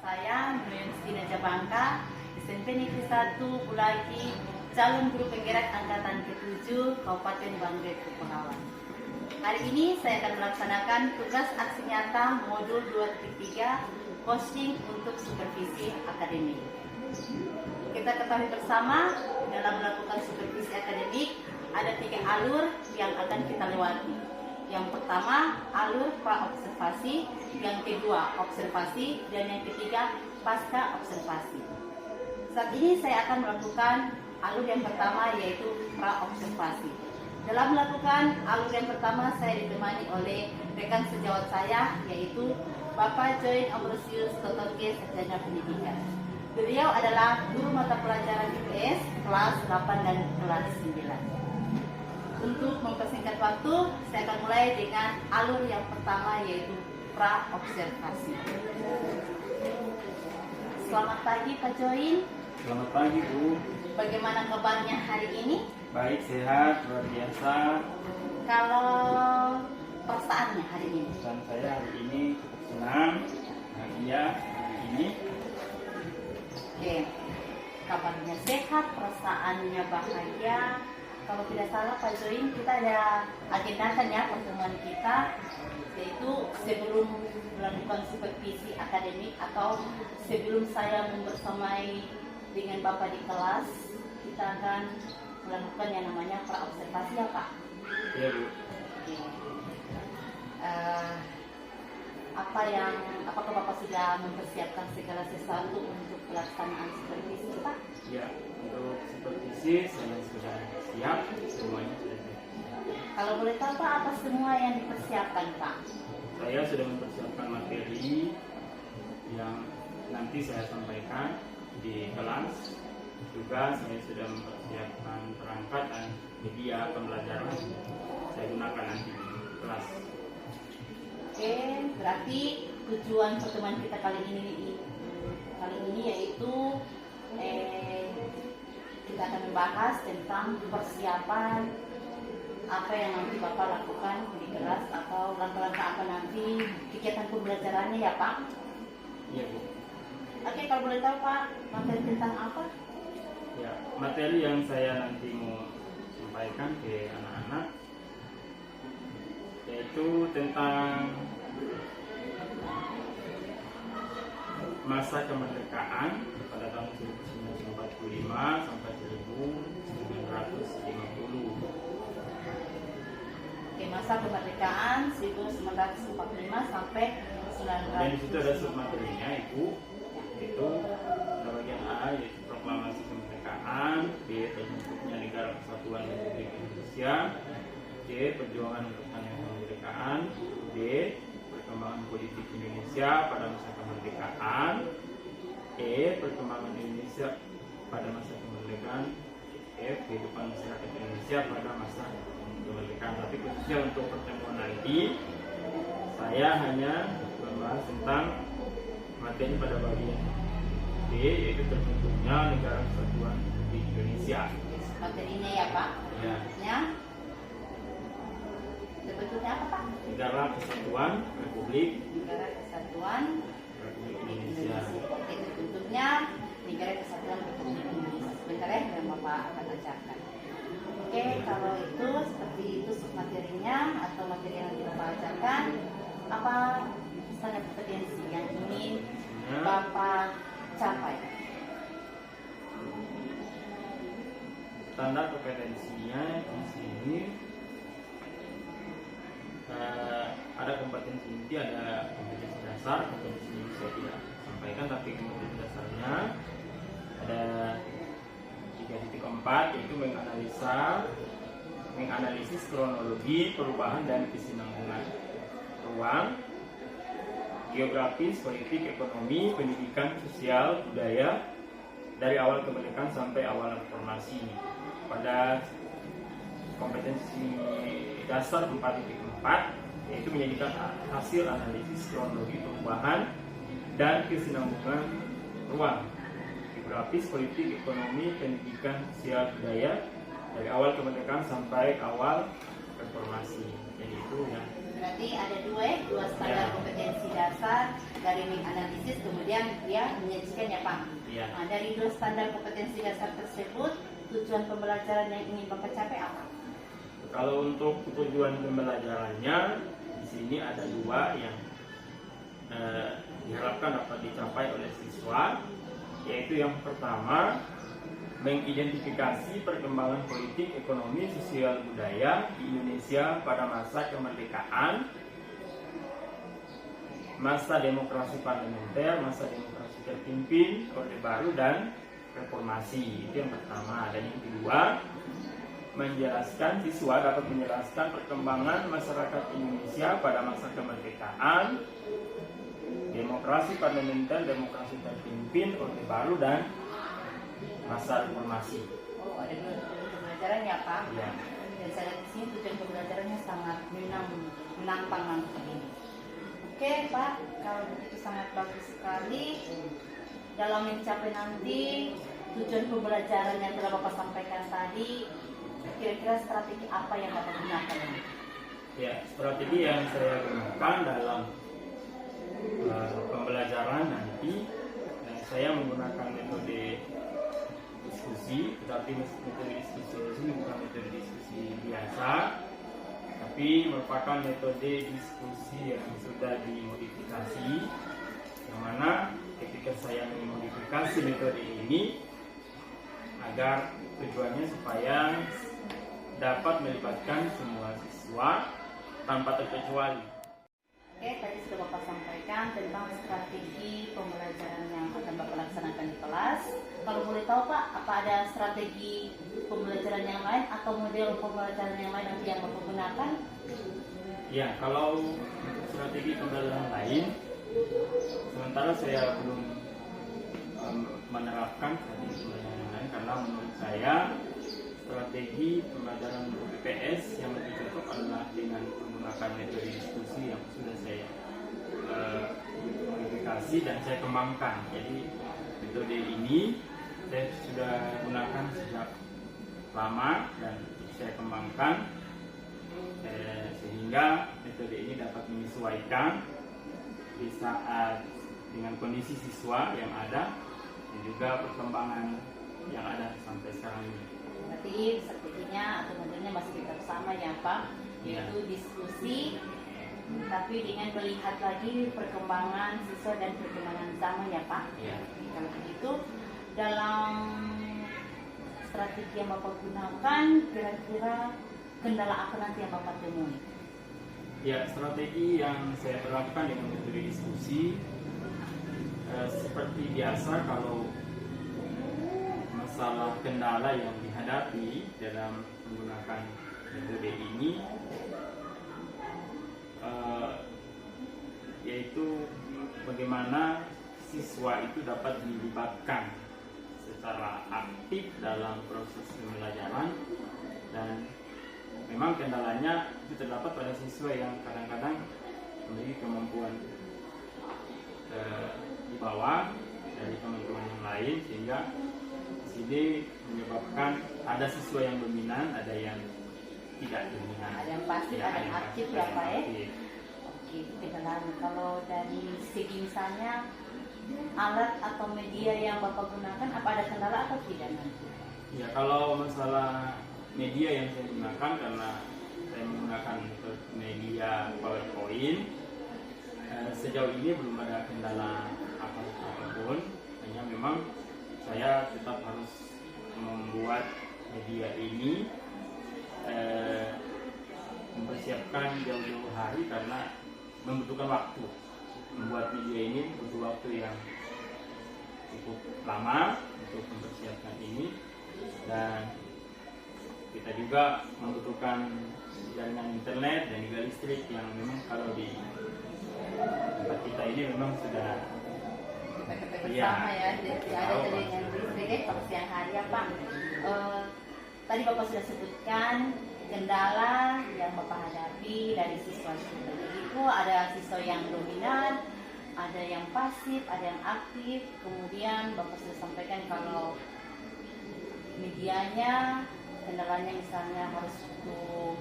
saya Nur Yustina Jabangka, SMP Negeri 1 Bulaki, calon guru penggerak angkatan ke-7 Kabupaten Banggai Kepulauan. Hari ini saya akan melaksanakan tugas aksi nyata modul 2.3 coaching untuk supervisi akademik. Kita ketahui bersama dalam melakukan supervisi akademik ada 3 alur yang akan kita lewati. Yang pertama, alur pra-observasi, yang kedua, observasi, dan yang ketiga, pasca observasi. Saat ini saya akan melakukan alur yang pertama, yaitu pra-observasi. Dalam melakukan alur yang pertama, saya ditemani oleh rekan sejawat saya, yaitu Bapak Join Ambrosius Totoke, Sarjana Pendidikan. Beliau adalah guru mata pelajaran IPS kelas 8 dan kelas 9. Untuk mempersingkat waktu, saya akan mulai dengan alur yang pertama, yaitu pra-observasi. Selamat pagi Pak Join. Selamat pagi Bu. Bagaimana kabarnya hari ini? Baik, sehat, luar biasa. Kalau perasaannya hari ini? Dan saya hari ini cukup senang, bahagia hari ini. Oke, kabarnya sehat, perasaannya bahagia. Kalau tidak salah Pak Join, kita ada agendakan ya pertemuan kita, yaitu sebelum melakukan supervisi akademik atau sebelum saya membersamai dengan Bapak di kelas, kita akan melakukan yang namanya pra-observasi ya Pak? Iya Bu. Oke. Apakah Bapak sudah mempersiapkan segala sesuatu untuk pelaksanaan supervisi Pak? Ya, untuk supervisi saya sudah siap, semuanya sudah siap. Kalau boleh tahu Pak, apa semua yang dipersiapkan Pak? Saya sudah mempersiapkan materi yang nanti saya sampaikan di kelas. Juga saya sudah mempersiapkan perangkat dan media pembelajaran saya gunakan nanti di kelas. Oke, berarti tujuan pertemuan kita kali ini yaitu kita akan membahas tentang persiapan apa yang nanti Bapak lakukan di kelas atau langkah-langkah apa nanti kegiatan pembelajarannya ya Pak? Iya Bu. Oke, kalau boleh tahu Pak, materi tentang apa? Ya, materi yang saya nanti mau sampaikan ke anak-anak yaitu tentang masa kemerdekaan pada tahun 1945 sampai 1950. Oke, masa kemerdekaan 1945 sampai 1950. Dan di situ ada submaterinya Ibu, itu bagian A yaitu proklamasi kemerdekaan, B terbentuknya Negara Kesatuan Republik Indonesia, C perjuangan untuk kemerdekaan, D perkembangan politik Indonesia pada masa kemerdekaan, E perkembangan Indonesia pada masa kemerdekaan, F kehidupan masyarakat Indonesia pada masa kemerdekaan. Tapi khususnya untuk pertemuan nanti saya hanya membahas tentang materi pada bagian D, yaitu terbentuknya Negara Kesatuan Republik Indonesia. Materinya ya Pak? Ya. Ya. Sebetulnya apa Pak? Negara Kesatuan Republik Negara Kesatuan Indonesia. Itu bentuknya Negara Kesatuan Republik Indonesia. Sebentar ya, yang Bapak akan bacakan. Oke, kalau itu seperti itu submaterinya atau materi yang kita bacakan, apa standar kompetensi yang ingin Bapak capai? Standar kompetensinya di sini ada kompetensi inti, ada kompetensi dasar. Kompetensi ini saya tidak sampaikan, tapi kompetensi dasarnya ada 3.4, yaitu menganalisis kronologi perubahan dan kesinambungan ruang, geografis, politik, ekonomi, pendidikan, sosial, budaya dari awal kemerdekaan sampai awal reformasi. Pada kompetensi dasar 4.4 yaitu menjadikan hasil analisis kronologi perubahan dan kesinambungan ruang, geografis, politik, ekonomi, pendidikan, sosial, budaya dari awal kemerdekaan sampai awal reformasi. Jadi itu yang Berarti ada dua standar Ya. kompetensi dasar dari link analisis, kemudian dia menyajikan ya Pak. Ya. Nah, dari dua standar kompetensi dasar tersebut, tujuan pembelajaran yang ingin Bapak capai apa? Kalau untuk tujuan pembelajarannya, di sini ada dua yang diharapkan dapat dicapai oleh siswa, yaitu yang pertama, mengidentifikasi perkembangan politik, ekonomi, sosial, budaya di Indonesia pada masa kemerdekaan, masa demokrasi parlementer, masa demokrasi terpimpin, Orde Baru, dan reformasi. Itu yang pertama. Dan yang kedua, siswa dapat menjelaskan perkembangan masyarakat Indonesia pada masa kemerdekaan, demokrasi parlementer, demokrasi terpimpin, Orde Baru, dan masa reformasi. Oh, ada dua tujuan pembelajaran ya Pak. Ya. Dan saya lihat di sini tujuan pembelajarannya sangat menantang nanti ini. Oke Pak, kalau begitu sangat bagus sekali. Dalam mencapai nanti tujuan pembelajaran yang telah Bapak sampaikan tadi, kira-kira strategi apa yang Bapak gunakan? Ya, strategi yang saya gunakan dalam pembelajaran nanti, saya menggunakan metode diskusi, tetapi metode diskusi di sini bukan metode diskusi biasa, tapi merupakan metode diskusi yang sudah dimodifikasi, yang mana ketika saya memodifikasi metode ini agar tujuannya supaya dapat melibatkan semua siswa tanpa terkecuali. Oke, tadi sudah Bapak sampaikan tentang strategi pembelajaran yang akan Bapak laksanakan di kelas. Kalau boleh tahu Pak, apa ada strategi pembelajaran yang lain atau model pembelajaran yang lain nanti yang Bapak gunakan? Ya, kalau untuk strategi pembelajaran lain, sementara saya belum menerapkan strategi pembelajaran yang lain karena menurut saya strategi pembelajaran BPS yang lebih cocok adalah dengan menggunakan metode diskusi yang sudah saya modifikasi dan saya kembangkan. Jadi metode ini saya sudah gunakan sejak lama dan saya kembangkan sehingga metode ini dapat menyesuaikan di saat dengan kondisi siswa yang ada dan juga perkembangan yang ada sampai sekarang ini. Berarti strateginya atau modelnya masih tetap sama ya Pak, yaitu diskusi, tapi dengan melihat lagi perkembangan siswa dan perkembangan zaman ya Pak. Ya. Kalau begitu, dalam strategi yang Bapak gunakan, kira-kira kendala apa nanti yang Bapak temui? Ya, strategi yang saya terapkan dengan metode diskusi seperti biasa, kalau masalah kendala yang dihadapi dalam menggunakan metode ini yaitu bagaimana siswa itu dapat dilibatkan secara aktif dalam proses pembelajaran, dan memang kendalanya itu terdapat pada siswa yang kadang-kadang memiliki kemampuan di bawah dari teman-teman yang lain, sehingga ini menyebabkan ada siswa yang dominan, ada yang tidak dominan. Ada yang pasif, ada yang aktif ya Pak ya? Oke, kendala. Kalau dari segi misalnya alat atau media yang Bapak gunakan, apa ada kendala atau tidak nanti? Ya, kalau masalah media yang saya gunakan, karena saya menggunakan media PowerPoint, sejauh ini belum ada kendala apapun. Hanya memang saya tetap harus membuat media ini mempersiapkan jauh-jauh hari karena membutuhkan waktu. Membuat media ini butuh waktu yang cukup lama untuk mempersiapkan ini, dan kita juga membutuhkan jaringan internet dan juga listrik yang memang kalau di tempat kita ini memang sudah bersama ya, tidak ada jaringan listrik pada siang hari ya Pak. Tadi Bapak sudah sebutkan kendala yang Bapak hadapi dari siswa-siswa. Itu ada siswa yang dominan, ada yang pasif, ada yang aktif. Kemudian Bapak sudah sampaikan kalau medianya kendalanya misalnya harus butuh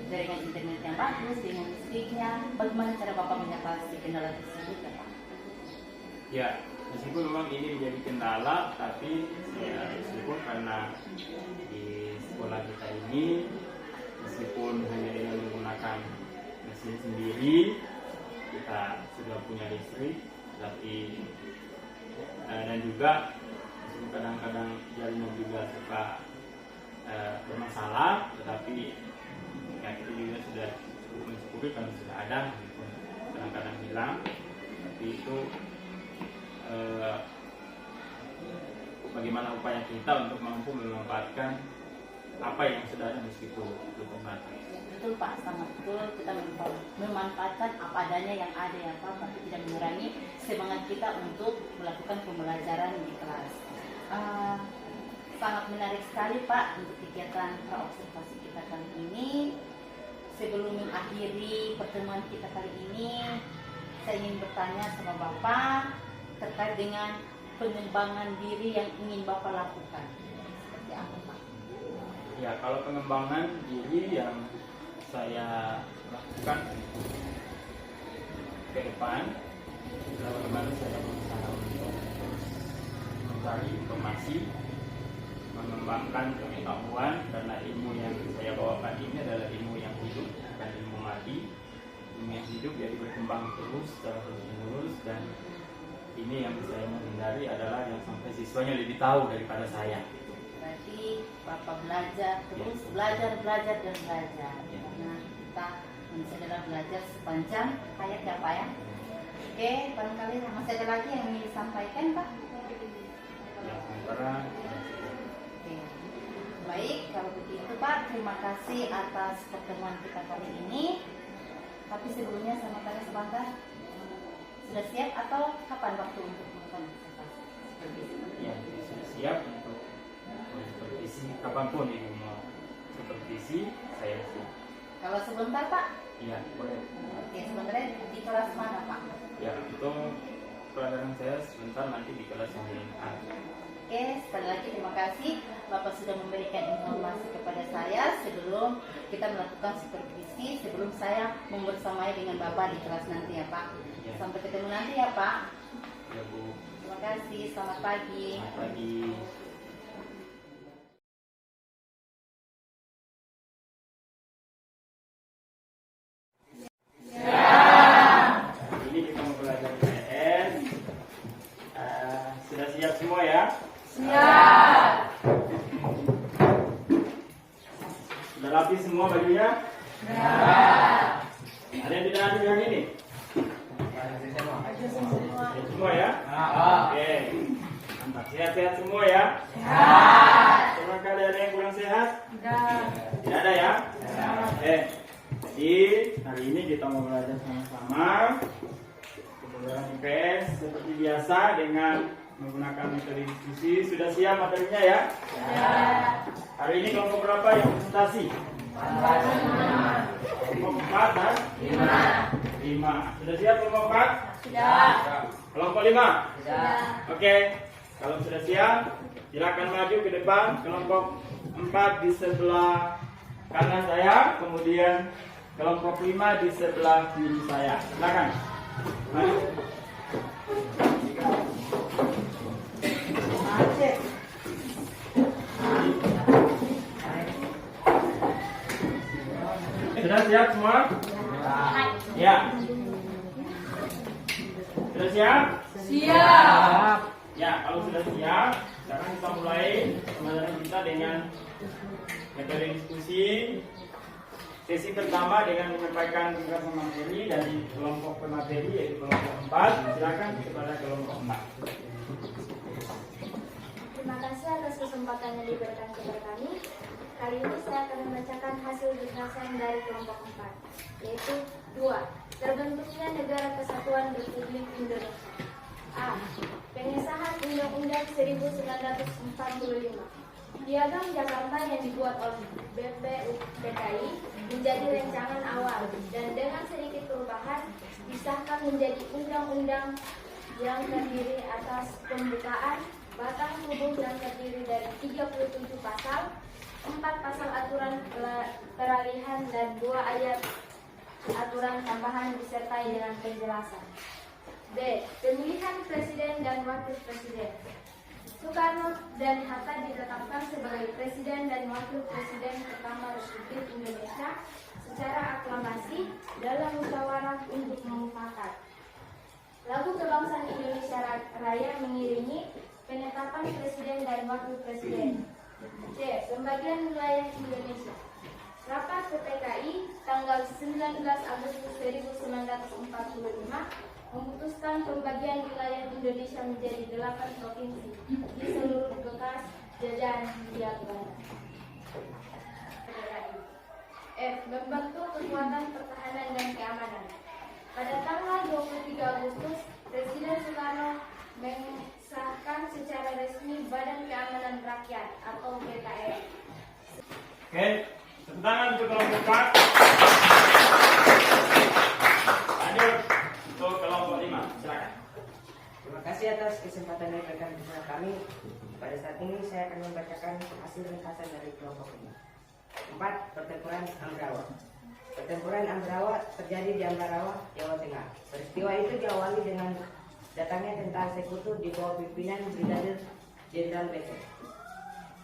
jaringan internet yang bagus dengan listriknya. Bagaimana cara Bapak mengatasi kendala tersebut ya Pak? Ya, meskipun memang ini menjadi kendala, tapi ya meskipun karena di sekolah kita ini meskipun hanya dengan menggunakan mesin sendiri, kita sudah punya listrik, tapi dan juga kadang-kadang jaringan juga suka bermasalah, tetapi ya kita juga sudah cukup mensyukuri kalau sudah ada, meskipun kadang-kadang hilang, tapi itu bagaimana upaya kita untuk mampu memanfaatkan apa yang sudah ada meskipun terbatas. Betul Pak, sangat betul. Kita memanfaatkan apa adanya yang ada ya Pak, tapi tidak mengurangi semangat kita untuk melakukan pembelajaran di kelas. Sangat menarik sekali Pak untuk kegiatan praobservasi kita kali ini. Sebelum mengakhiri pertemuan kita kali ini, saya ingin bertanya sama Bapak terkait dengan pengembangan diri yang ingin Bapak lakukan. Seperti apa Pak? Ya, kalau pengembangan diri yang saya lakukan ke depan, bagaimana saya berusaha untuk mencari informasi, mengembangkan pengetahuan, karena ilmu yang saya bawakan ini adalah ilmu yang hidup, bukan ilmu mati. Ilmu yang hidup jadi berkembang terus secara terus-menerus, dan ini yang saya menghindari adalah yang sampai siswanya lebih tahu daripada saya. Berarti Bapak belajar terus, belajar dan belajar. Karena kita manusia adalah belajar sepanjang hayat ya Pak ya. Oke, barangkali masih ada lagi yang ingin disampaikan Pak? Ya, sementara. Oke. Baik, kalau begitu Pak, terima kasih atas pertemuan kita kali ini. Tapi sebelumnya saya mau tanya sebentar, sudah siap atau kapan waktu untuk melakukan observasi? Ya, sudah siap untuk supervisi kapanpun ibu mau supervisi, saya siap. Kalau sebentar Pak? Iya, boleh. Oke, sebenarnya di kelas mana Pak? Ya, itu pelajaran saya sebentar nanti di kelas 9A. Oke, sekali lagi terima kasih Bapak sudah memberikan informasi kepada saya sebelum kita melakukan supervisi, sebelum saya membersamai dengan Bapak di kelas nanti ya Pak. Ya. Sampai ketemu nanti ya Pak. Ya Bu. Terima kasih, selamat pagi. Selamat pagi. Ini kita mau belajar PS. Sudah siap semua ya? Siap. Sudah rapi semua bajunya? Siap. Ada yang tidak rapi yang ini? Siap semua ya? Oke. Mantap. Sehat-sehat semua ya? Siap. Coba kali ada yang kurang sehat? Sudah. Tidak ada ya? Oke. Jadi hari ini kita mau belajar sama-sama pembelajaran IPS seperti biasa dengan menggunakan metode diskusi. Sudah siap materinya ya? Siap. Hari ini kelompok berapa yang presentasi? Kelompok 4 dan 5. Sudah siap kelompok 4? Sudah. Kelompok 5? Sudah. Oke. Kalau sudah siap, silakan maju ke depan. Kelompok 4 di sebelah kanan saya, kemudian kelompok 5 di sebelah kiri saya. Silakan. Maju. Sudah siap semua? Ya. Sudah siap? Siap. Ya, kalau sudah siap, sekarang kita mulai pembelajaran kita dengan metode diskusi. Sesi pertama dengan menyampaikan gagasan materi dari kelompok pemateri yaitu kelompok 4. Silakan kepada kelompok 4. Terima kasih atas kesempatan yang diberikan kepada kami. Kali ini saya akan membacakan hasil gagasan dari kelompok 4, yaitu 2. Terbentuknya Negara Kesatuan Republik Indonesia. A. Pengesahan Undang-Undang 1945. Piagam Jakarta yang dibuat oleh BPUPKI menjadi rancangan awal dan dengan sedikit perubahan disahkan menjadi undang-undang yang terdiri atas pembukaan batang tubuh dan terdiri dari 37 pasal 4 pasal aturan peralihan dan 2 ayat aturan tambahan disertai dengan penjelasan. B. Pemilihan Presiden dan Wakil Presiden. Soekarno dan Hatta ditetapkan sebagai Presiden dan Wakil Presiden pertama Republik Indonesia secara aklamasi dalam musyawarah untuk mufakat. Lagu Kebangsaan Indonesia Raya mengiringi penetapan Presiden dan Wakil Presiden. C. Pembagian wilayah Indonesia. Rapat PPKI tanggal 19 Agustus 1945 memutuskan pembagian wilayah Indonesia menjadi 8 provinsi di seluruh bekas jajahan Hindia Belanda. F. Membentuk kekuatan pertahanan dan keamanan. Pada tanggal 23 Agustus, Presiden Soekarno mengesahkan secara resmi Badan Keamanan Rakyat atau BKR. Oke, tepuk tangan untuk kelompok 4. Lanjut untuk kelompok 5. Silakan. Terima kasih atas kesempatan yang diberikan kepada kami. Pada saat ini saya akan membacakan hasil ringkasan dari kelompok 5. 4. Pertempuran Ambarawa. Pertempuran Ambarawa terjadi di Ambarawa, Jawa Tengah. Peristiwa itu diawali dengan datangnya tentara sekutu di bawah pimpinan Brigadir Jenderal Beto.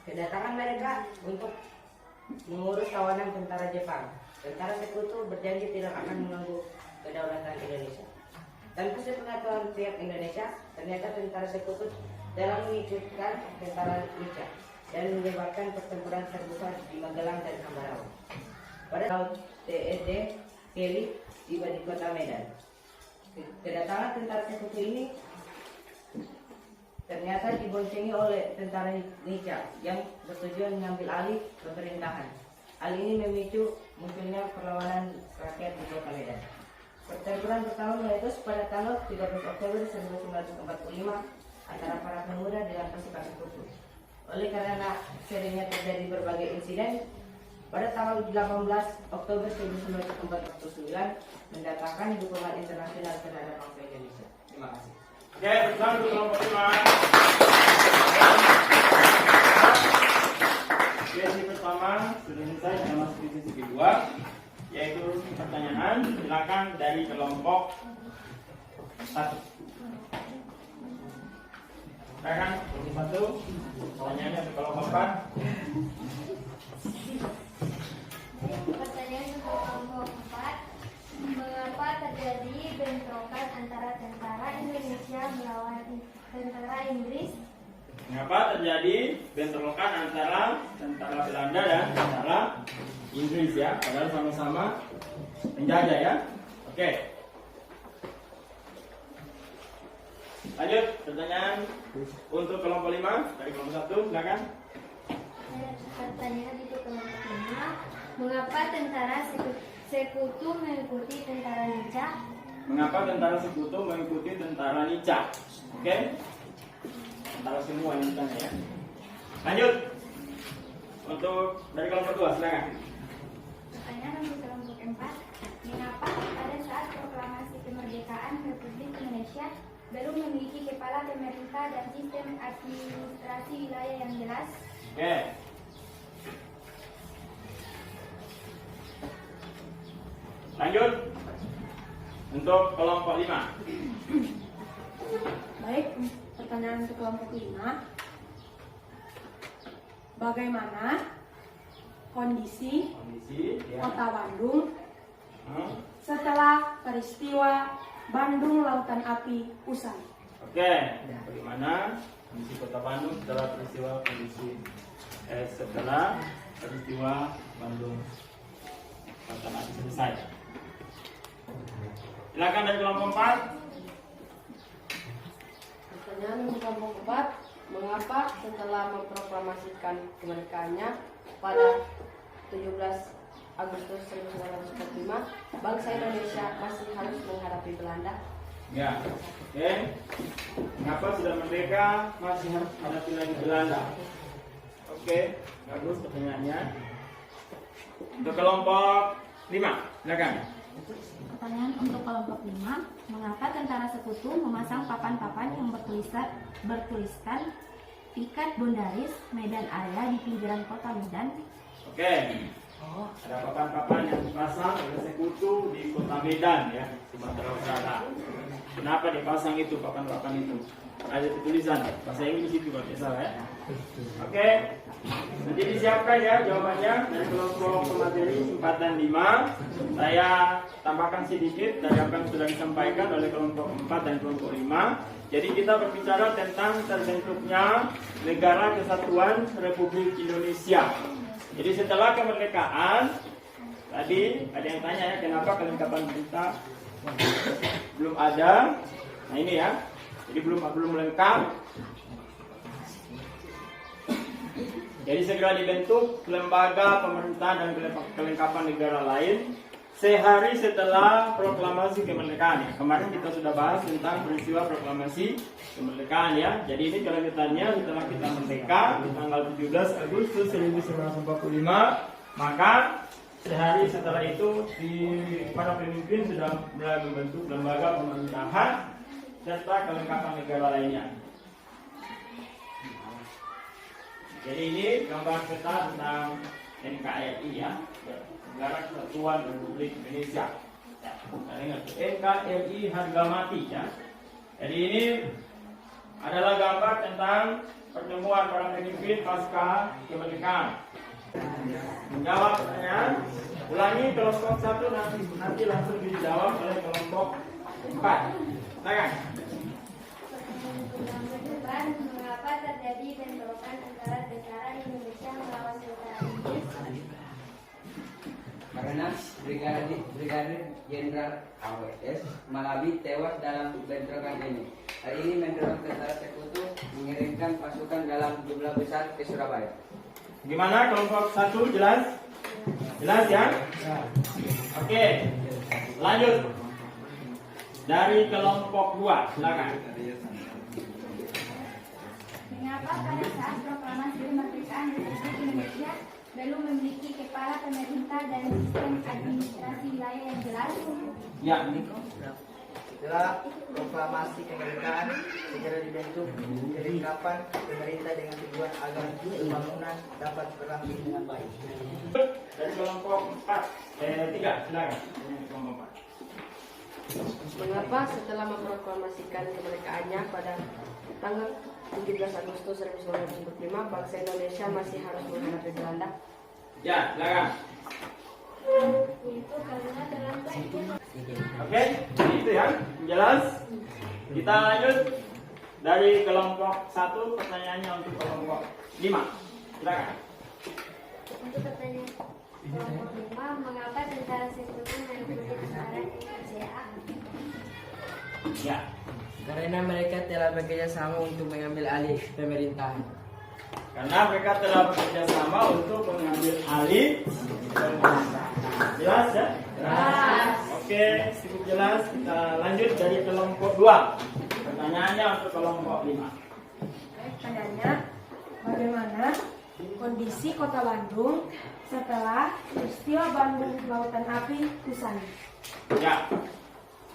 Kedatangan mereka untuk mengurus kawanan tentara Jepang. Tentara sekutu berjanji tidak akan mengganggu kedaulatan Indonesia. Tanpa sepengetahuan pihak Indonesia, ternyata tentara sekutu dalam mengikutkan tentara Nica dan menyebabkan pertempuran terbesar di Magelang dan Ambarawa. Pada tahun TSD Kelly tiba di kota Medan. Kedatangan tentara sekutu ini ternyata diboncengi oleh tentara Nica yang bertujuan mengambil alih pemerintahan. Hal ini memicu munculnya perlawanan rakyat di kota Medan. Pertempuran pertama meletus pada tanggal 13 Oktober 1945 antara para pemuda dengan pasukan sekutu. Oleh karena seringnya terjadi berbagai insiden, pada tanggal 18 Oktober 1949 mendatangkan dukungan internasional terhadap bangsa Indonesia. Terima kasih. Oke, tepuk untuk kelompok 5. Sesi pertama sudah selesai, kita masuk di sesi kedua, yaitu pertanyaan. Silakan dari kelompok 1. Silakan kelompok 1. Pertanyaannya untuk kelompok 4. Pertanyaan untuk kelompok 4. Mengapa terjadi bentrokan antara tentara Indonesia melawan tentara Inggris? Mengapa terjadi bentrokan antara tentara Belanda dan tentara Inggris ya? Padahal sama-sama penjajah ya. Oke. Lanjut pertanyaan untuk kelompok 5 dari kelompok 1, silakan. Pertanyaan untuk kelompok 5. Mengapa tentara sekutu mengikuti tentara Nica? Mengapa tentara sekutu mengikuti tentara Nica? Oke. Tentara semua yang ditanya ya. Lanjut. Untuk dari kelompok 2, silakan. Pertanyaan untuk kelompok 4. Mengapa pada saat proklamasi kemerdekaan Republik Indonesia belum memiliki kepala pemerintah dan sistem administrasi wilayah yang jelas? Oke. Lanjut. Untuk kelompok 5. Baik, pertanyaan untuk kelompok 5. Bagaimana kondisi Ya. Kota Bandung setelah peristiwa Bandung Lautan Api usai? Oke. Bagaimana kondisi Kota Bandung setelah peristiwa Bandung Lautan Api selesai? Silakan dari kelompok 4. Pertanyaan untuk kelompok 4, mengapa setelah memproklamasikan kemerdekaannya pada 17 Agustus 1945, bangsa Indonesia masih harus menghadapi Belanda? Ya, oke. Mengapa sudah merdeka masih harus menghadapi lagi Belanda? Oke, bagus pertanyaannya. Untuk kelompok 5, silakan. Pertanyaan untuk kelompok 5. Mengapa tentara sekutu memasang papan-papan yang bertuliskan piket Bondaris, Medan area di pinggiran kota Medan. Oke. Ada papan-papan yang dipasang oleh sekutu di kota Medan ya, Sumatera Utara. Kenapa dipasang itu papan-papan itu? Ada tulisan bahasa Inggris itu kalau tidak salah ya. Oke. Nanti disiapkan ya jawabannya dari kelompok pemateri 4 dan 5. Saya tambahkan sedikit dari apa yang sudah disampaikan oleh kelompok 4 dan kelompok 5. Jadi kita berbicara tentang terbentuknya Negara Kesatuan Republik Indonesia. Jadi setelah kemerdekaan, tadi ada yang tanya ya kenapa kelengkapan kita belum ada. Nah ini ya, jadi belum lengkap. Jadi segera dibentuk lembaga pemerintah dan kelengkapan negara lain sehari setelah proklamasi kemerdekaan ya. Kemarin kita sudah bahas tentang peristiwa proklamasi kemerdekaan ya. Jadi ini kelanjutannya setelah kita merdeka di tanggal 17 Agustus 1945, maka sehari setelah itu para pemimpin sudah mulai membentuk lembaga pemerintahan serta kelengkapan negara lainnya. Jadi ini gambar peta tentang NKRI ya, Negara Kesatuan Republik Indonesia. NKRI harga mati ya. Jadi ini adalah gambar tentang pertemuan para pemimpin pasca kemerdekaan. Menjawab pertanyaan, ulangi kelompok 1 nanti langsung dijawab oleh kelompok 4. Silakan. Mengapa terjadi bentrokan antara tentara Indonesia melawan tentara Inggris? Karena Brigadir Jenderal AWS Malabi tewas dalam bentrokan ini. Hal ini mendorong tentara sekutu mengirimkan pasukan dalam jumlah besar ke Surabaya. Gimana kelompok 1 jelas? Jelas ya? Oke. Lanjut. Dari kelompok 2, silakan. Mengapa pada saat proklamasi kemerdekaan Republik Indonesia belum memiliki kepala pemerintah dan sistem administrasi wilayah yang jelas? Ya. Setelah proklamasi kemerdekaan segera dibentuk kelengkapan pemerintah dengan tujuan agar pembangunan dapat berlangsung dengan baik. Dari kelompok 3, silakan. Kelompok 4. Mengapa setelah memproklamasikan kemerdekaannya pada tanggal 17 Agustus 1945 bangsa Indonesia masih harus menghadapi Belanda? Ya, silakan. Itu karena dalam Oke, itu ya, jelas. Kita lanjut dari kelompok 1, pertanyaannya untuk kelompok 5. Silakan. Untuk pertanyaan kelompok 5, mengapa tentara sekutu merebut negara Indonesia? Ya. Karena mereka telah bekerja sama untuk mengambil alih pemerintahan. Karena mereka telah bekerja sama untuk mengambil alih pemerintahan. Jelas ya? Jelas. Oke, cukup jelas. Kita lanjut dari kelompok 2. Pertanyaannya untuk kelompok 5. Pertanyaannya, bagaimana kondisi kota Bandung setelah peristiwa Bandung Lautan Api Kusani? Ya.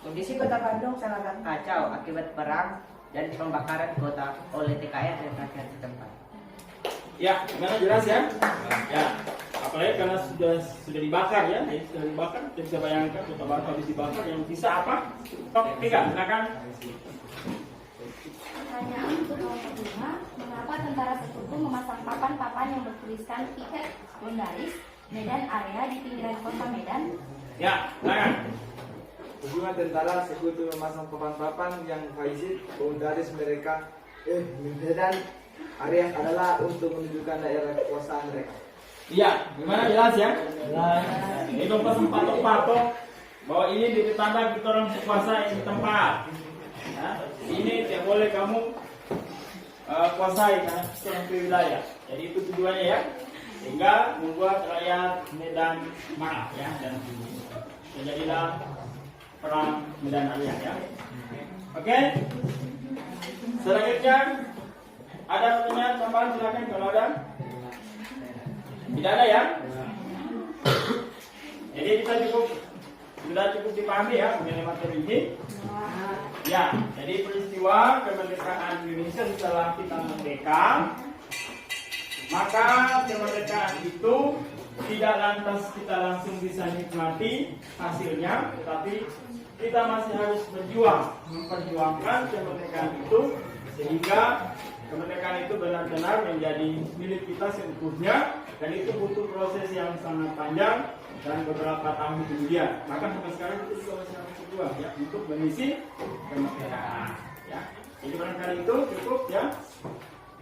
Kondisi kota Bandung sangat kacau akibat perang dan pembakaran kota oleh TKI dan rakyat setempat. Ya, gimana jelas ya? Ya. Apalagi karena sudah dibakar ya, sudah dibakar. Kita bisa bayangkan kota Bandung habis dibakar, yang sisa apa? Top 3, silakan. Pertanyaan untuk kelompok 5, mengapa tentara sekutu memasang papan-papan yang bertuliskan piket Bondaris, Medan area di pinggiran kota Medan? Ya, silakan. Hubungan tentara sekutu memasang papan-papan yang haizit Bondaris mereka Medan area adalah untuk menunjukkan daerah kekuasaan mereka. Iya, gimana jelas ya? Jelas. Ini dong patok-patok bahwa ini ditanda kita orang kuasa yang tempat. Ya, ini tidak boleh kamu kuasai karena kita orang wilayah. Jadi itu tujuannya ya, sehingga membuat rakyat Medan marah ya dan terjadilah perang Medan area ya. Oke. Selanjutnya ada pertanyaan tambahan, silakan kalau ada. Tidak ada ya? Jadi kita sudah cukup dipahami ya mengenai materi ini. Ya, jadi peristiwa kemerdekaan Indonesia setelah kita merdeka, maka kemerdekaan itu tidak lantas kita langsung bisa nikmati hasilnya, tetapi kita masih harus berjuang, memperjuangkan kemerdekaan itu sehingga kemerdekaan itu benar-benar menjadi milik kita seutuhnya, dan itu butuh proses yang sangat panjang dan beberapa tahun kemudian. Maka sampai sekarang itu juga masih harus berjuang ya untuk mengisi kemerdekaan. Ya, jadi barangkali itu cukup ya.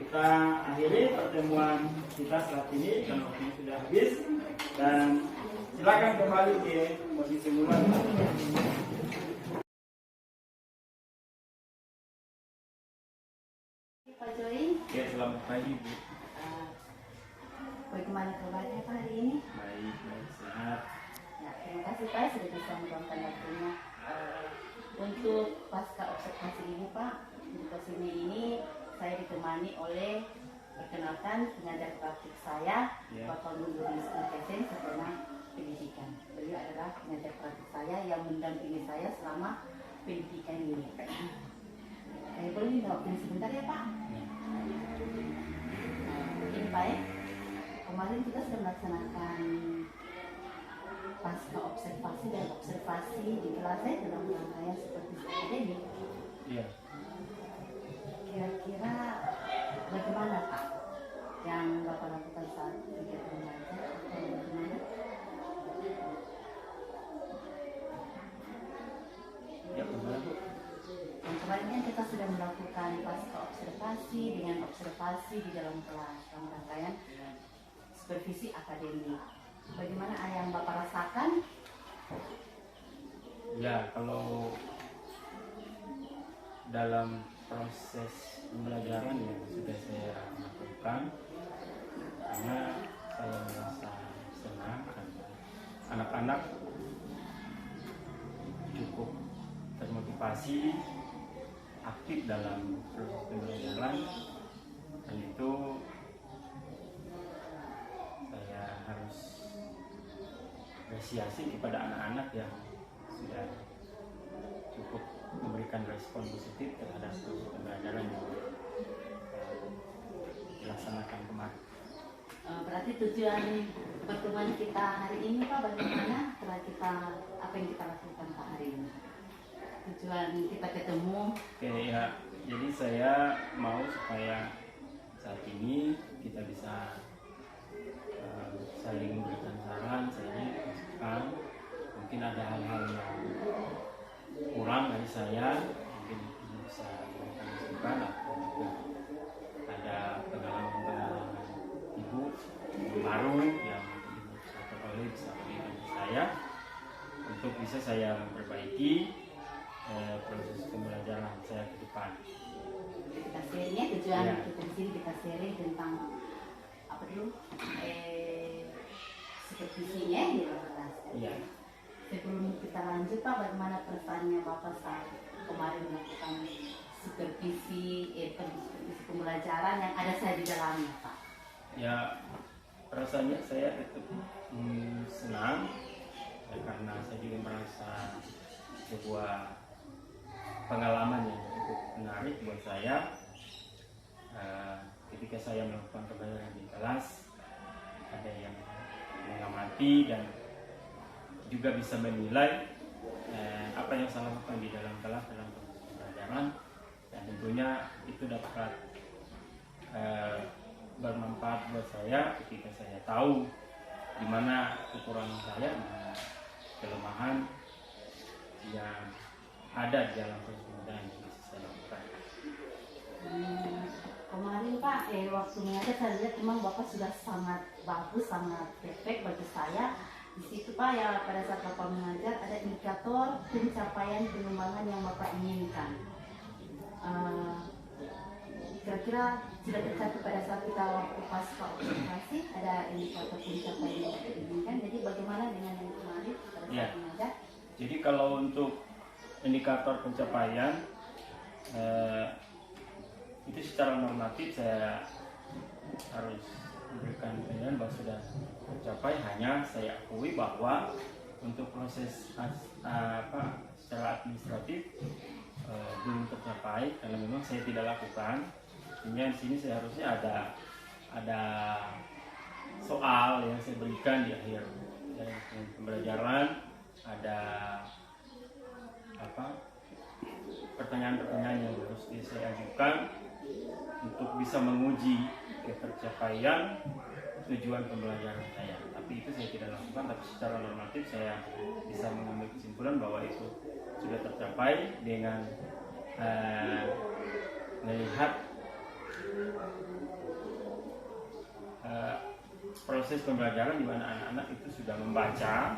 Kita akhiri pertemuan kita saat ini karena waktunya sudah habis, dan silakan kembali ke posisi mula. Pak Joy, Ya, selamat pagi Bu. bagaimana kabarnya Pak hari ini? Baik, sehat. Ya, terima kasih Pak sudah bisa meluangkan waktunya untuk pasca observasi ini Pak. Di sini ini saya ditemani oleh, perkenalkan, pengajar praktik saya, Ya. Bapak Mundur Kesen setelah pendidikan. Beliau adalah pengajar praktik saya yang mendampingi saya selama pendidikan ini. Boleh minta waktu sebentar ya Pak? Ini Pak ya, kemarin kita sudah melaksanakan pasca observasi dan observasi di kelas saya dalam rangkaian seperti ini. Iya. Kira-kira bagaimana Pak yang Bapak lakukan saat kegiatan belajar atau bagaimana? Ya, benar Bu. Yang kemarin kan kita sudah melakukan pasca observasi dengan observasi di dalam kelas dalam rangkaian supervisi akademik. Bagaimana yang Bapak rasakan? Ya, kalau dalam proses pembelajaran yang sudah saya lakukan, karena saya merasa senang karena anak-anak cukup termotivasi, aktif dalam proses pembelajaran, dan itu saya harus apresiasi kepada anak-anak yang sudah cukup memberikan respon positif terhadap proses pembelajaran yang dilaksanakan kemarin. Berarti tujuan pertemuan kita hari ini Pak, bagaimana setelah kita, apa yang kita lakukan Pak hari ini? Tujuan kita ketemu. Oke ya, jadi saya mau supaya saat ini kita bisa saling memberikan saran, saling masukan. Mungkin ada hal-hal yang kurang dari saya, mungkin bisa memberikan masukan, atau juga ada pengalaman-pengalaman ibu baru yang mungkin ibu bisa peroleh, bisa berikan ke saya untuk bisa saya memperbaiki proses pembelajaran saya ke depan. Kita sharingnya, tujuan Ya. kita di sini kita sharing tentang apa dulu? Supervisinya di dalam kelas. Iya. Sebelum kita lanjut Pak, bagaimana perasaannya Bapak saat kemarin melakukan supervisi pembelajaran yang ada saya di dalamnya Pak? Ya, rasanya saya tetap senang ya, karena saya juga merasa sebuah pengalaman yang cukup menarik buat saya. Ketika saya melakukan pembelajaran di kelas, ada yang mengamati dan juga bisa menilai apa yang saya lakukan di dalam kelas dalam proses pembelajaran, dan tentunya itu dapat bermanfaat buat saya ketika saya tahu di mana kekurangan saya, di mana kelemahan yang ada di dalam proses pembelajaran yang bisa saya lakukan. Kemarin Pak, waktu mengajar saya lihat memang Bapak sudah sangat bagus, sangat perfect bagi saya. Di situ Pak, ya pada saat Bapak mengajar ada indikator pencapaian pengembangan yang Bapak inginkan. Kira-kira sudah tercapai pada saat kita waktu pasca observasi, ada indikator pencapaian yang Bapak inginkan. Jadi bagaimana dengan yang kemarin pada saat Ya. mengajar? Jadi kalau untuk indikator pencapaian itu secara normatif saya harus memberikan penilaian bahwa sudah tercapai. Hanya saya akui bahwa untuk proses secara administratif belum tercapai karena memang saya tidak lakukan. Sehingga di sini seharusnya ada soal yang saya berikan di akhir dari pembelajaran, ada pertanyaan-pertanyaan yang harus saya ajukan untuk bisa menguji ketercapaian tujuan pembelajaran saya. Tapi itu saya tidak lakukan, tapi secara normatif saya bisa mengambil kesimpulan bahwa itu sudah tercapai dengan melihat proses pembelajaran di mana anak-anak itu sudah membaca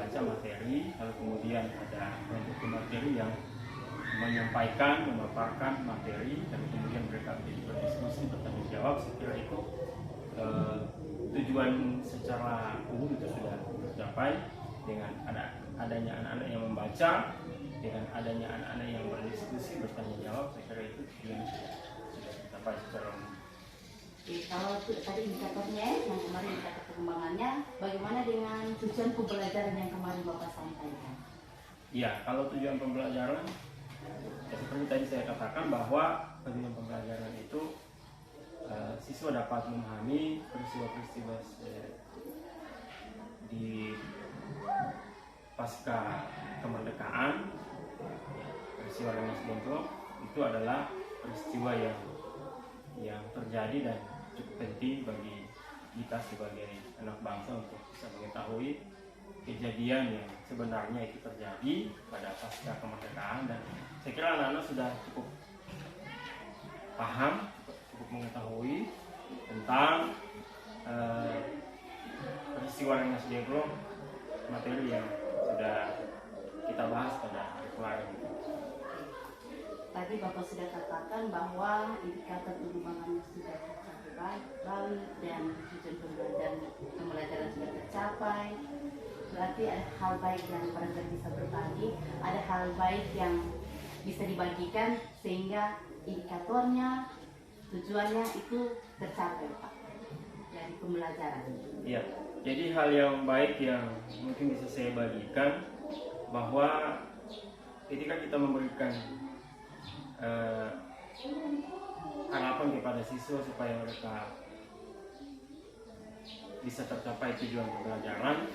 materi, lalu kemudian ada kelompok materi yang menyampaikan, memaparkan materi, dan kemudian mereka menjadi berdiskusi, bertanggung jawab. Saya kira itu tujuan secara umum itu sudah tercapai dengan adanya anak-anak yang membaca, dengan adanya anak-anak yang berdiskusi, bertanggung jawab. Saya kira itu tujuan sudah tercapai secara umum. Oke, kalau tadi indikatornya yang kemarin indikator perkembangannya, bagaimana dengan tujuan pembelajaran yang kemarin Bapak sampaikan? Ya, kalau tujuan pembelajaran seperti tadi saya katakan bahwa tujuan pembelajaran itu siswa dapat memahami peristiwa-peristiwa di pasca kemerdekaan, peristiwa Rengas Dengklok itu adalah peristiwa yang terjadi dan cukup penting bagi kita sebagai anak bangsa untuk bisa mengetahui kejadian yang sebenarnya itu terjadi pada pasca kemerdekaan. Dan saya kira anak-anak sudah cukup paham, cukup mengetahui tentang peristiwa Rengas Dengklok, materi yang sudah kita bahas pada hari kemarin. Tadi Bapak sudah katakan bahwa indikator perkembangannya sudah tercapai baik dan tujuan pembelajaran sudah tercapai. Berarti ada hal baik yang barangkali bisa berbagi, ada hal baik yang bisa dibagikan sehingga indikatornya, tujuannya itu tercapai, Pak, dari pembelajaran. Iya, jadi hal yang baik yang mungkin bisa saya bagikan bahwa ketika kita memberikan harapan kepada siswa supaya mereka bisa tercapai tujuan pembelajaran,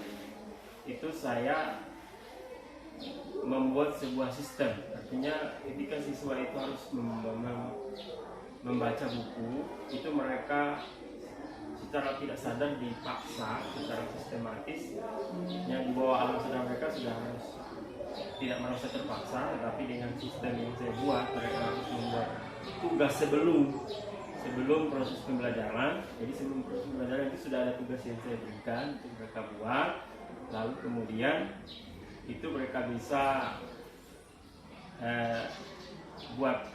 itu saya membuat sebuah sistem. Artinya ketika siswa itu harus membaca buku, itu mereka secara tidak sadar dipaksa secara sistematis, yang di bawah alam sadar mereka sudah harus tidak merasa terpaksa, tetapi dengan sistem yang saya buat mereka harus membuat tugas sebelum proses pembelajaran. Jadi sebelum proses pembelajaran itu sudah ada tugas yang saya berikan untuk mereka buat, lalu kemudian itu mereka bisa buat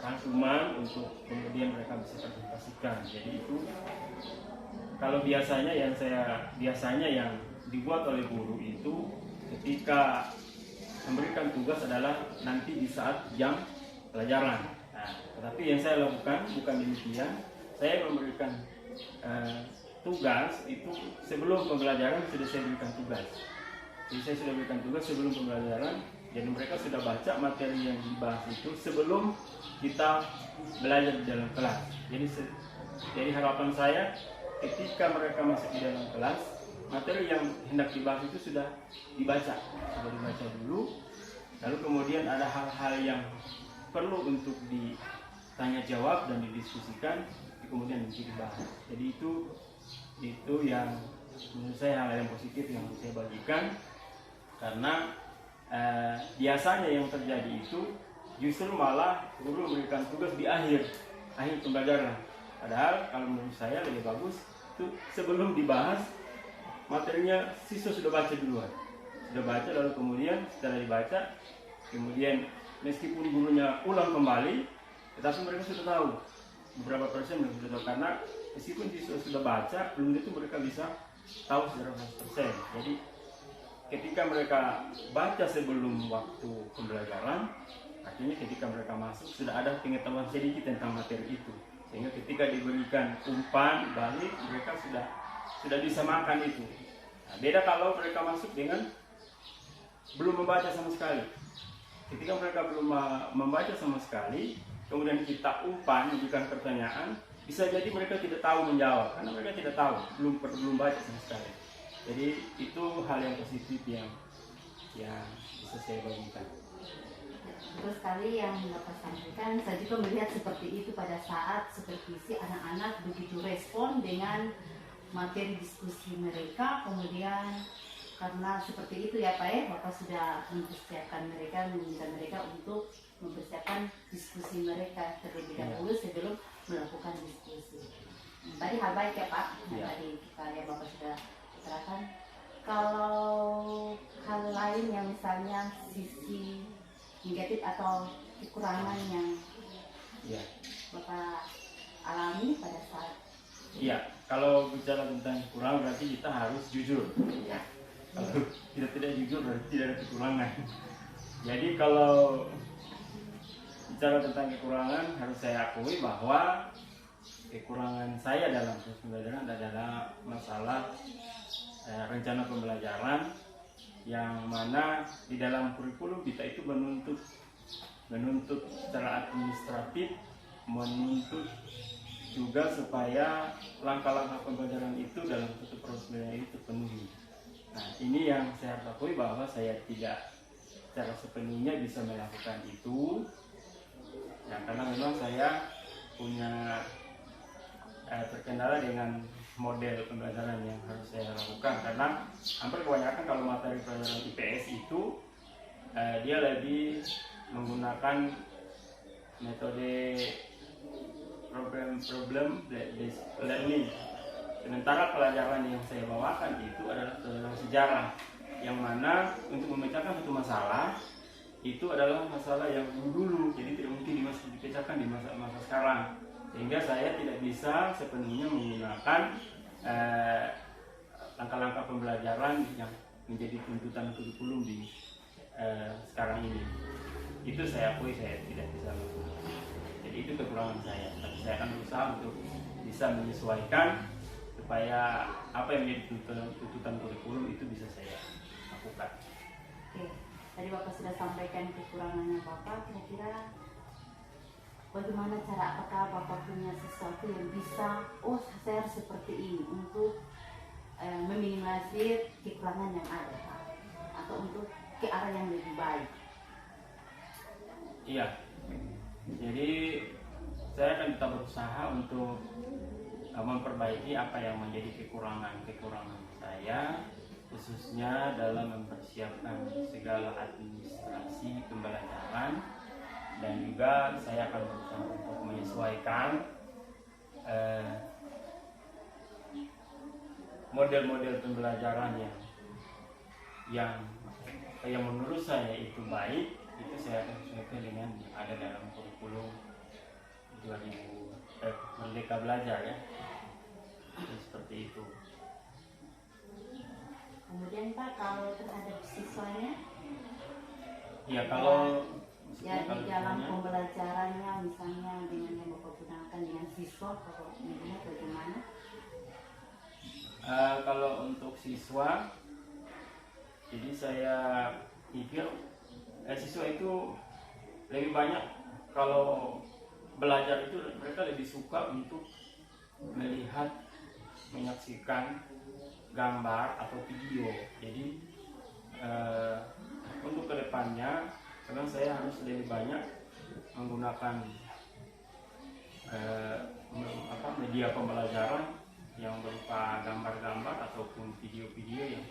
rangkuman untuk kemudian mereka bisa presentasikan. Jadi itu kalau biasanya yang dibuat oleh guru itu ketika memberikan tugas adalah nanti di saat jam pelajaran. Nah, tetapi yang saya lakukan bukan demikian. Saya memberikan tugas itu sebelum pembelajaran sudah saya berikan tugas. Jadi saya sudah berikan tugas sebelum pembelajaran. Jadi mereka sudah baca materi yang dibahas itu sebelum kita belajar di dalam kelas. Jadi harapan saya ketika mereka masuk di dalam kelas, materi yang hendak dibahas itu sudah dibaca dulu, lalu kemudian ada hal-hal yang perlu untuk ditanya jawab dan didiskusikan, kemudian dibahas. Jadi itu yang menurut saya hal yang positif yang saya bagikan, karena biasanya yang terjadi itu justru malah guru memberikan tugas di akhir pembelajaran. Padahal kalau menurut saya lebih bagus itu sebelum dibahas materinya siswa sudah baca duluan, lalu kemudian setelah dibaca, kemudian meskipun gurunya ulang kembali, tetapi mereka sudah tahu beberapa persen mereka sudah tahu, karena meskipun siswa sudah baca, belum tentu mereka bisa tahu secara 100%. Jadi ketika mereka baca sebelum waktu pembelajaran, artinya ketika mereka masuk sudah ada pengetahuan sedikit tentang materi itu, sehingga ketika diberikan umpan balik mereka sudah bisa makan itu. Nah, beda kalau mereka masuk dengan belum membaca sama sekali. ketika mereka belum membaca sama sekali, kemudian kita umpan menunjukkan pertanyaan, bisa jadi mereka tidak tahu menjawab karena mereka tidak tahu, belum baca sama sekali. Jadi itu hal yang positif yang bisa saya bagikan. Terus sekali yang Bapak sampaikan, saya juga melihat seperti itu pada saat supervisi anak-anak begitu respon dengan materi diskusi mereka. Kemudian karena seperti itu ya Pak ya, Bapak sudah mempersiapkan mereka, meminta mereka untuk mempersiapkan diskusi mereka terlebih dahulu sebelum melakukan diskusi. Tadi hal baik ya Pak, yang tadi yang Bapak sudah utarakan. Kalau hal lain yang misalnya sisi negatif atau kekurangan yang Bapak alami pada saat kalau bicara tentang kekurangan berarti kita harus jujur. Kalau tidak jujur berarti tidak ada kekurangan. Jadi kalau bicara tentang kekurangan, harus saya akui bahwa kekurangan saya dalam proses pembelajaran adalah masalah rencana pembelajaran, yang mana di dalam kurikulum kita itu menuntut secara administratif, menuntut juga supaya langkah-langkah pembelajaran itu dalam satu proses pembelajaran itu terpenuhi. Nah, ini yang saya akui bahwa saya tidak secara sepenuhnya bisa melakukan itu, karena memang saya punya terkendala dengan model pembelajaran yang harus saya lakukan, karena hampir kebanyakan kalau materi pelajaran IPS itu dia lebih menggunakan metode problem based learning, sementara pelajaran yang saya bawakan itu adalah pelajaran sejarah, yang mana untuk memecahkan satu masalah itu adalah masalah yang dulu, jadi tidak mungkin dipecahkan di masa sekarang, sehingga saya tidak bisa sepenuhnya menggunakan langkah-langkah pembelajaran yang menjadi tuntutan kurikulum di sekarang ini. Itu saya akui saya tidak bisa melakukan. Jadi itu kekurangan saya. Tapi saya akan berusaha untuk bisa menyesuaikan supaya apa yang menjadi tuntutan kurikulum itu bisa saya lakukan. Oke, tadi Bapak sudah sampaikan kekurangannya Bapak. Kira-kira bagaimana cara, apakah Bapak punya sesuatu yang bisa, saya harus seperti ini untuk meminimalisir kekurangan yang ada Pak, atau untuk ke arah yang lebih baik? Iya, jadi saya akan tetap berusaha untuk memperbaiki apa yang menjadi kekurangan saya, khususnya dalam mempersiapkan segala administrasi pembelajaran, dan juga saya akan berusaha untuk menyesuaikan model-model pembelajaran yang menurut saya itu baik, itu saya akan sesuaikan dengan yang ada dalam kurikulum 2000 Merdeka Belajar ya. Jadi seperti itu. Kemudian Pak, kalau terhadap siswanya? Ya kalau ya di dalam pembelajarannya, misalnya dengan yang Bapak gunakan dengan siswa, Bapak melihat bagaimana? Kalau untuk siswa, jadi saya pikir siswa itu lebih banyak kalau belajar itu mereka lebih suka untuk melihat, menyaksikan gambar atau video. Jadi untuk kedepannya memang saya harus lebih banyak menggunakan media pembelajaran yang berupa gambar-gambar ataupun video-video yang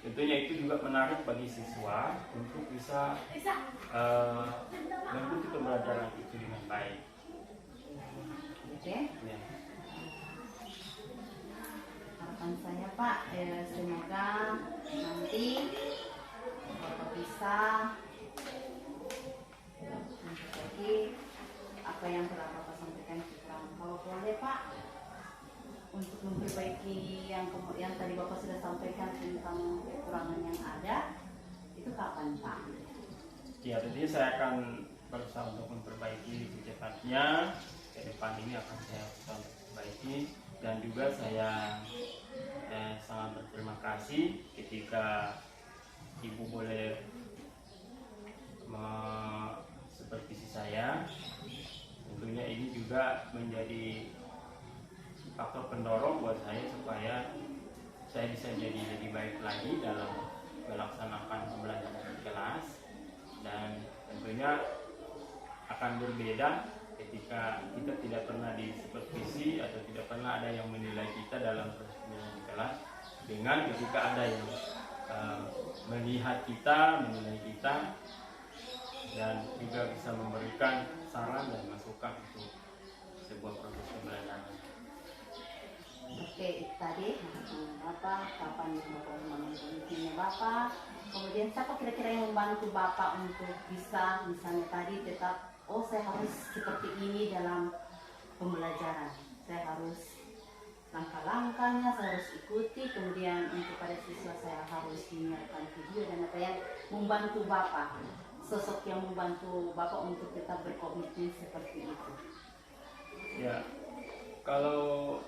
tentunya itu juga menarik bagi siswa untuk bisa mengikuti pembelajaran itu dengan baik. Oke. Ya. Harapan saya Pak, semoga nanti Bapak bisa memperbaiki apa yang telah Bapak sampaikan kekurangan. Kalau boleh Pak, untuk memperbaiki yang tadi Bapak sudah sampaikan tentang kekurangan yang ada, itu kapan Pak? Ya, tentunya saya akan berusaha untuk memperbaiki secepatnya. Ke depan ini akan saya berusaha memperbaiki, dan juga saya sangat berterima kasih ketika Ibu boleh supervisi saya. Tentunya ini juga menjadi faktor pendorong buat saya supaya saya bisa jadi lebih baik lagi dalam melaksanakan pembelajaran di kelas, dan tentunya akan berbeda ketika kita tidak pernah disupervisi atau tidak pernah ada yang menilai kita dalam proses pembelajaran di kelas, dengan ketika ada yang melihat kita, menilai kita, dan juga bisa memberikan saran dan masukan untuk sebuah proses pembelajaran. Oke, tadi Bapak, kapan Bapak membantu Bapak, kemudian siapa kira-kira yang membantu Bapak untuk bisa misalnya tadi tetap, oh saya harus seperti ini dalam pembelajaran, saya harus langkah-langkahnya saya harus ikuti, kemudian untuk pada siswa saya harus menyiapkan video dan apa yang membantu Bapak, sosok yang membantu Bapak untuk tetap berkomitmen seperti itu. Ya, kalau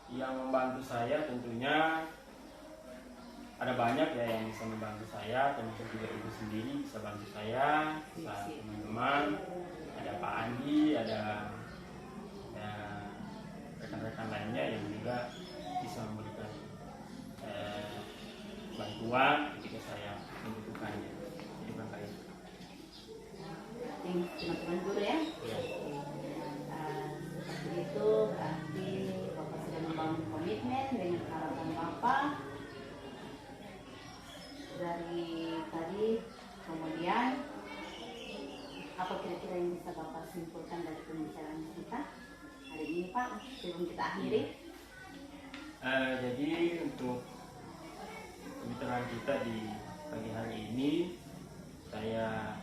yang membantu saya tentunya ada banyak ya yang bisa membantu saya, termasuk juga ibu sendiri bisa bantu saya, bisa teman-teman, ada Pak Andi, ada ya, rekan-rekan lainnya yang juga bisa memberikan bantuan ketika saya membutuhkannya. Jadi bangga itu. Teman-teman guru ya. Ya. Seperti itu berarti Bapak sudah membangun komitmen dengan harapan Bapak dari tadi. Kemudian apa kira-kira yang bisa Bapak simpulkan dari pembicaraan kita hari ini, Pak, sebelum kita akhiri? Jadi untuk pembicaraan kita di pagi hari ini, saya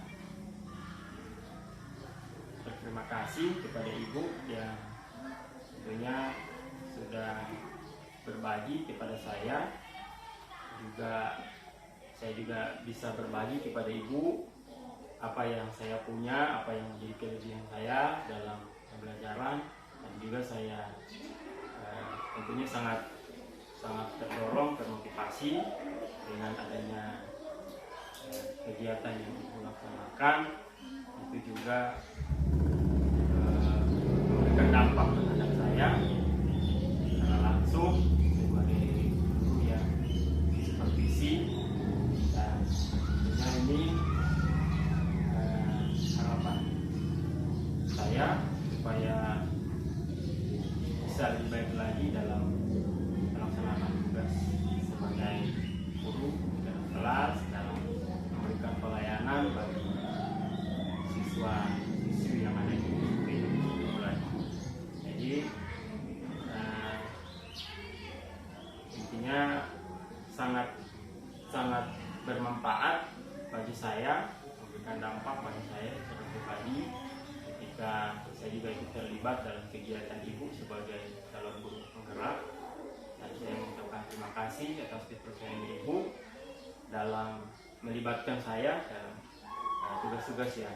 berterima kasih kepada Ibu yang tentunya sudah berbagi kepada saya. Saya juga bisa berbagi kepada Ibu apa yang saya punya, apa yang menjadi kelebihan saya dalam pembelajaran, dan juga saya tentunya sangat terdorong, termotivasi dengan adanya kegiatan yang dilaksanakan. Itu juga memberikan dampak terhadap saya secara langsung sebagai guru yang supervisi, dan tentunya ini harapan saya supaya bisa lebih baik lagi dalam melaksanakan tugas sebagai guru dalam kelas, dalam memberikan pelayanan bagi siswa-siswi yang ada di sekolah. Jadi intinya sangat bermanfaat bagi saya, memberikan dampak bagi saya secara pribadi ketika saya juga ikut terlibat dalam kegiatan Ibu sebagai calon guru penggerak. Dan saya mengucapkan terima kasih atas kepercayaan Ibu dalam melibatkan saya dalam tugas-tugas yang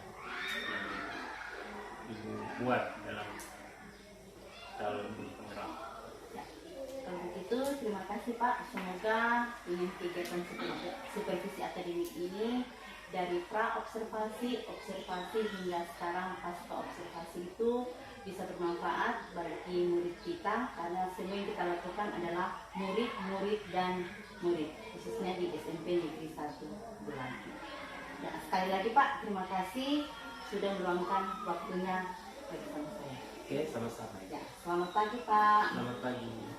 Ibu buat dalam calon guru penggerak. Kalau begitu, terima kasih Pak. Semoga dengan kegiatan supervisi akademik ini dari pra-observasi, observasi hingga sekarang pasca observasi itu bisa bermanfaat bagi murid kita, karena semua yang kita lakukan adalah murid dan murid, khususnya di SMP Negeri 1 Bulaki. Ya, sekali lagi Pak, terima kasih sudah meluangkan waktunya bersama saya. Oke, sama-sama. Ya, selamat pagi Pak. Selamat pagi.